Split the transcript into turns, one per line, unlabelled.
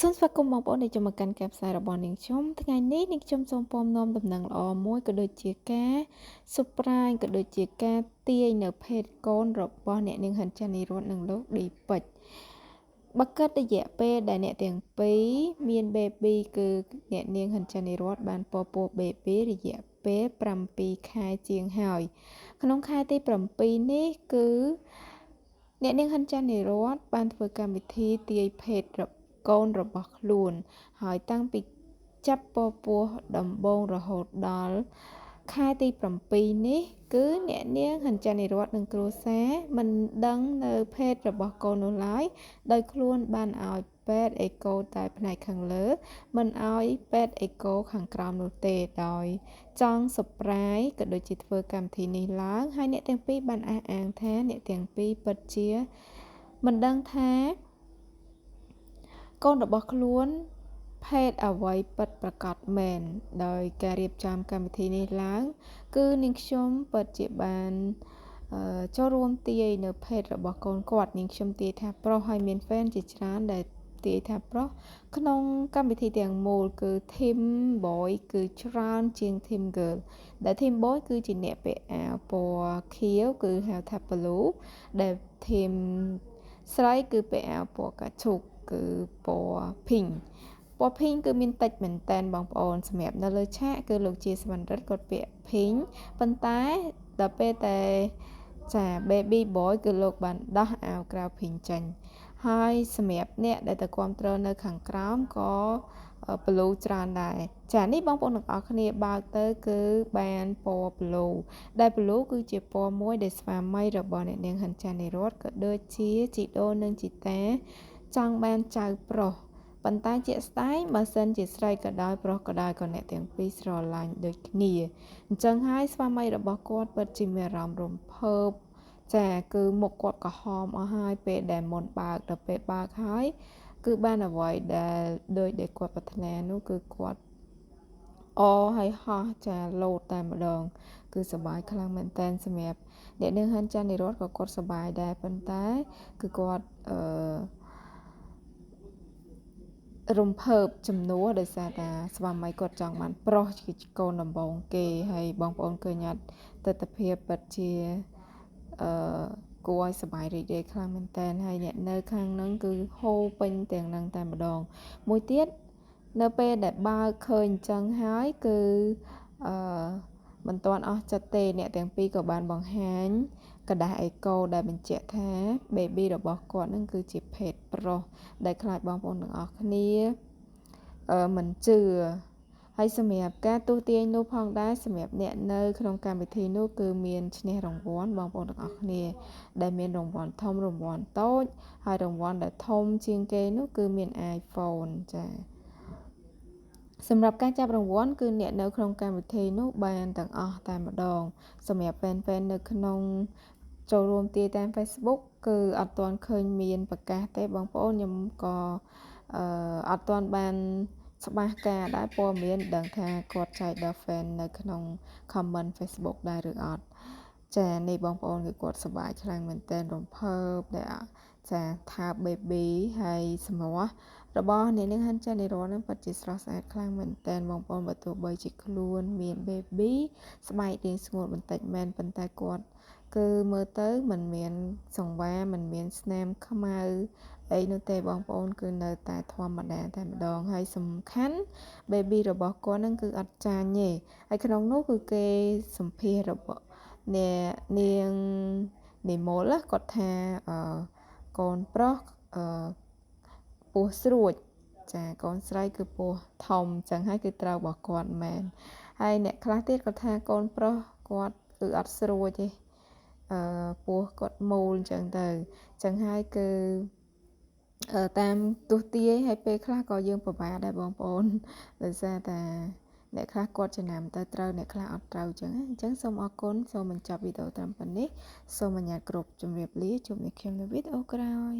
សូមស្វាគមន៍បងប្អូនដែលចូលមកកាន់ការផ្សាយរបស់នាងខ្ញុំថ្ងៃនេះនាងខ្ញុំសូមពំនាំដំណឹងល្អមួយក៏ដូចជាការសុប្រាញក៏ដូចជាការទាយនៅភេទកូនរបស់អ្នកនាងហិនចាន់នីរតនិងលោកឌីពេជ្របើគិតរយៈពេលដែលអ្នកទាំងពីរមាន baby គឺអ្នកនាងហិនចាន់នីរតបានពពោះ baby រយៈពេល7ខែជាងហើយក្នុងខែទី7នេះគឺអ្នកនាងហិនចាន់នីរតបានធ្វើកម្មវិធីទាយភេទកូនរបស់ខ្លួនហើយតាំងពីចាប់ពពោះដំបូងរហូតដល់ខែទី7នេះគឺអ្នកនាងហិនចាន់នីរតនិងគ្រួសារមិនដឹងនៅភេទរបស់កូននោះឡើយដោយខ្លួនបានឲ្យពេទ្យអេកូតែផ្នែកខាងលើមិនឲ្យពេទ្យអេកូខាងក្រោមនោះទេដោយចង់សប្រែយក៏ដូចជាធ្វើកម្មវិធីនេះឡើងហើយអ្នកទាំងពីរបានអះអាងថាអ្នកទាំងពីរពិតជាមិនដឹងថាកូនរបស់ខ្លួនភេទអ្វីពិតប្រាកដមែនដោយការរៀបចំកម្មវិធីនេះឡើងគឺនាងខ្ញុំពិតជាបានចូលរួមទាយនៅភេទរបស់កូនគាត់នាងខ្ញុំទាយថាប្រុសហើយមាន fan ជាច្រើនដែលទាយថាប្រុសក្នុងកម្មវិធីទាំងមូលគឺ team boy គឺច្រើនជាង team girl ដែល team boy គឺជាអ្នកពាក់អាវពណ៌ខៀវគឺហៅថា blue ដែល team ស្រីគឺពាក់អាវពណ៌កាឈូកគឺពណ៌ pink ពណ៌ pink គឺមានតិចមែនតែនបងប្អូនសម្រាប់នៅលើឆាកគឺលោកជាសវណ្ណរិទ្ធគាត់ពាក់ pink ប៉ុន្តែដល់ពេលតែចា baby boy គឺលោកបានដោះអាវក្រៅ pink ចេញហើយសម្រាប់អ្នកដែលទៅគ្រប់គ្រងនៅខាងក្រោមក៏ blue ច្រើនដែរចានេះបងប្អូនទាំងអស់គ្នាបើកទៅគឺបានពណ៌ blue ដែល blue គឺជាពណ៌មួយដែលស្វាមីរបស់អ្នកនាងហិនចាន់នីរតក៏ដូចជាជីដូននិងជីតាចង់បានចៅប្រុសប៉ុន្តែជាក់ស្ដែងបើសិនជាស្រីក៏ដោយប្រុសក៏ដោយក៏អ្នកទាំងពីរស្រឡាញ់ដូចគ្នាអញ្ចឹងហើយស្វាមីរបស់គាត់ពិតជាមានអារម្មណ៍រំភើបចាគឺមុខគាត់ក្រហមអស់ហើយពេលដែលមុនបើកដល់ពេលបើកហើយគឺបានអ្វីដែលដូចដែលគាត់ប្រាថ្នានោះគឺគាត់ហើយហោះចាលោតតែម្ដងគឺសប្បាយខ្លាំងមែនតើសម្រាប់អ្នកនាងហិនចាន់នីរតក៏គាត់សប្បាយដែរប៉ុន្តែគឺគាត់រំភើបចំនួនដោយសារតាស្វាមីគាត់ចង់បានប្រុសជាកូនដំបូងគេហើយបងប្អូនឃើញអត់ទស្សនភាពពិតជាគួរឲ្យសប្បាយរីករាយខ្លាំងមែនតើហើយអ្នកនៅខាងហ្នឹងគឺហូរពេញទាំងហ្នឹងតែម្ដងមួយទៀតនៅពេលដែលបើកឃើញអញ្ចឹងហើយគឺមិនទាន់អស់ចិត្តទេអ្នកទាំងពីរក៏បានបង្ហាញกระดาษអេកូដែលបញ្ជាក់ថា baby របស់គាត់នឹងគឺជាភេទប្រុសដែលខ្លាចបងប្អូនទាំងអស់គ្នាមិនជឿហើយសម្រាប់ការទស្សទាយនោះផងដែរសម្រាប់អ្នកនៅក្នុងកម្មវិធីនោះគឺមានឈ្នះរង្វាន់បងប្អូនទាំងអស់គ្នាដែលមានរង្វាន់ធំរង្វាន់តូចហើយរង្វាន់ដែលធំជាងគេនោះគឺមាន iPhone ចាសម្រាប់ការចាប់រង្វាន់គឺអ្នកនៅក្នុងកម្មវិធីនោះបានទាំងអស់តែម្ដងសម្រាប់ fan នៅក្នុងចូលរួមទាយតាម Facebook គឺអត់ទាន់ឃើញមានប្រកាសទេបងប្អូនខ្ញុំក៏អត់ទាន់បានច្បាស់ការដែរព័ត៌មានដឹងថាគាត់ចែកដល់ fan នៅក្នុង comment Facebook ដែរឬអត់ចានេះបងប្អូនគឺគាត់សប្បាយខ្លាំងមែនទែនរំភើបដែលចាថា baby ហើយសម្រស់របស់អ្នកនាងហិនចាន់នីរតនឹងពិតជាស្រស់ស្អាតខ្លាំងមែនទែនបងប្អូនបើទោះបីជាខ្លួនមាន baby ស្បែករាងស្ងួតបន្តិចមែនប៉ុន្តែគាត់គឺមើលទៅមិនមានសង្វារមិនមានស្នាមខ្មៅអីនោះទេបងប្អូនគឺនៅតែធម្មតាតែម្ដងហើយសំខាន់ baby របស់គាត់នឹងគឺអត់ចាញ់ទេហើយក្នុងនោះគឺគេសម្ភាសរបស់អ្នកនាងនិមលគាត់ថាកូនប្រុសពោះស្រួចចាកូនស្រីគឺពោះធំចឹងហើយគឺត្រូវរបស់គាត់មែនហើយអ្នកខ្លះទៀតគាត់ថាកូនប្រុសគាត់គឺអត់ស្រួចទេពោះគាត់មូលចឹងទៅចឹងហើយគឺតាមទស្សទាយហើយពេលខ្លះក៏យើងពិបាកដែរបងប្អូនដោយសារតែអ្នកខ្លះគាត់ចំណាំទៅត្រូវអ្នកខ្លះអត់ត្រូវចឹងអញ្ចឹងសូមអរគុណសូមបញ្ចប់វីដេអូត្រឹមប៉ុណ្នេះសូមអញ្ញាតគ្រប់ជម្រាបលាជួបអ្នកខ្ញុំនៅវីដេអូក្រោយ